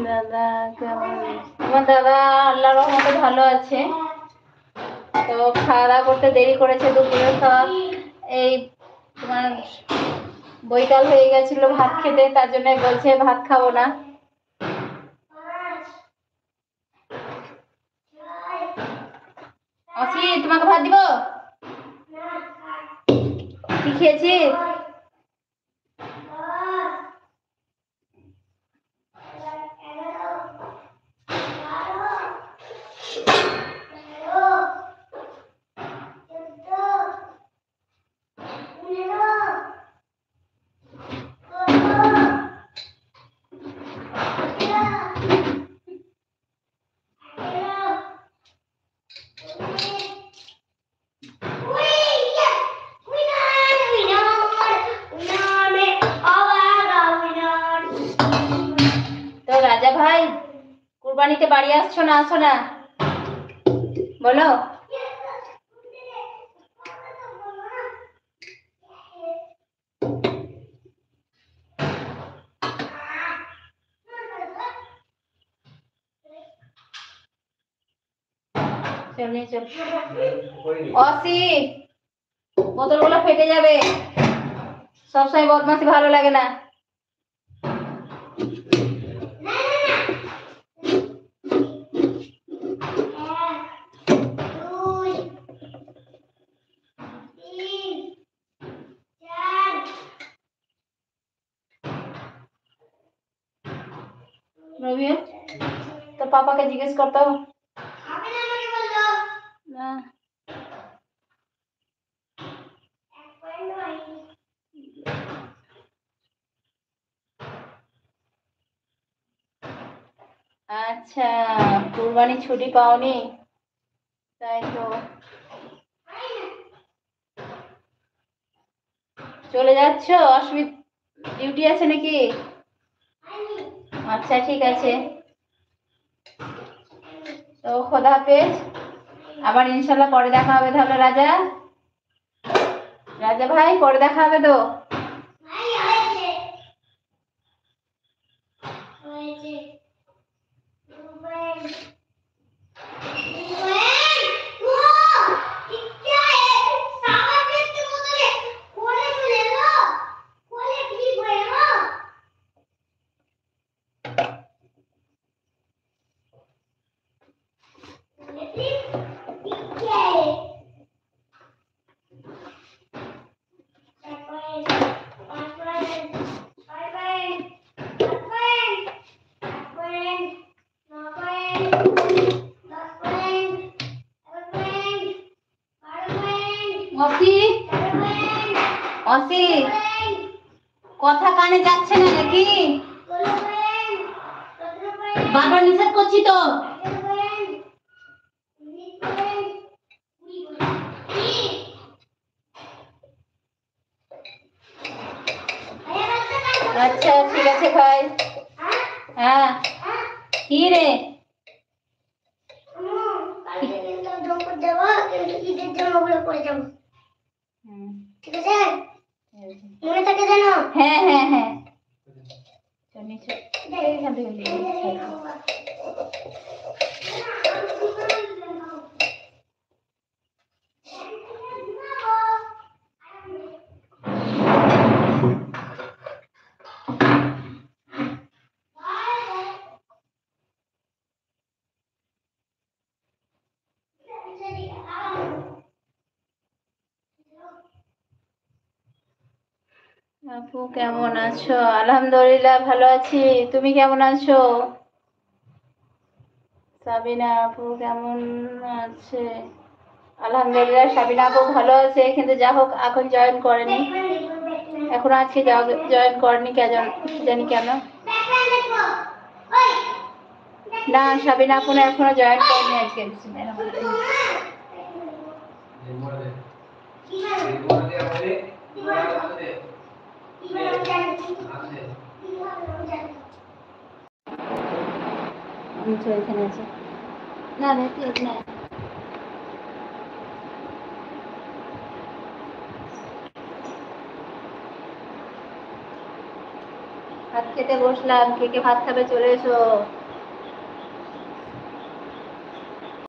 দাদা কেমন? আমার দাদা আল্লাহর রহমতে ভালো আছে। তো খাওয়া দাওয়া করতে দেরি করেছে, দুপুরে খাওয়া এই তোমার বৈকাল হয়ে গেছিল ভাত খেতে, তার জন্য বলছে ভাত খাবো না। অসি তোমাকে ভাত দিব? কি খেয়েছিস? তো রাজা ভাই কুরবানিতে বাড়ি আসছো না আসো না বলো? অসি বোতলগুলো ফেটে যাবে, সবসময় বদমাশি ভালো লাগে না। রবি তো পাপাকে জিজ্ঞেস করতো না। আচ্ছা, কুরবানি ছুটি পাওনি তাই তো চলে যাচ্ছ? অসুবিধা ডিউটি আছে নাকি? আচ্ছা ঠিক আছে, তো খোদা হাফেজ, আবার ইনশাল্লাহ পরে দেখা হবে তাহলে। রাজা রাজা ভাই পরে দেখা হবে তো? অসি অসি কথা কানে যাচ্ছে না নাকি? বারবার নিষেধ করছি তো। আচ্ছা ঠিক আছে ভাই। হ্যাঁ কি রে? ঠিক আছে, মনে থাকে যেন। হ্যাঁ হ্যাঁ হ্যাঁ আপু কেমন আছো? আলহামদুলিল্লাহ ভালো আছি, তুমি কেমন আছো? সাবিনা আপু কেমন আছে? আলহামদুলিল্লাহ সাবিনা আপু ভালো আছে, কিন্তু যা হোক এখন জয়েন করেনি, এখন আজকে জয়েন করেনি কেন জানি কেন। না সাবিনা আপু এখনো জয়েন করেনি আজকে। এখানে আছে না না না ভাত খেতে বসলাম, কে কে ভাত খাবে চলে এসো।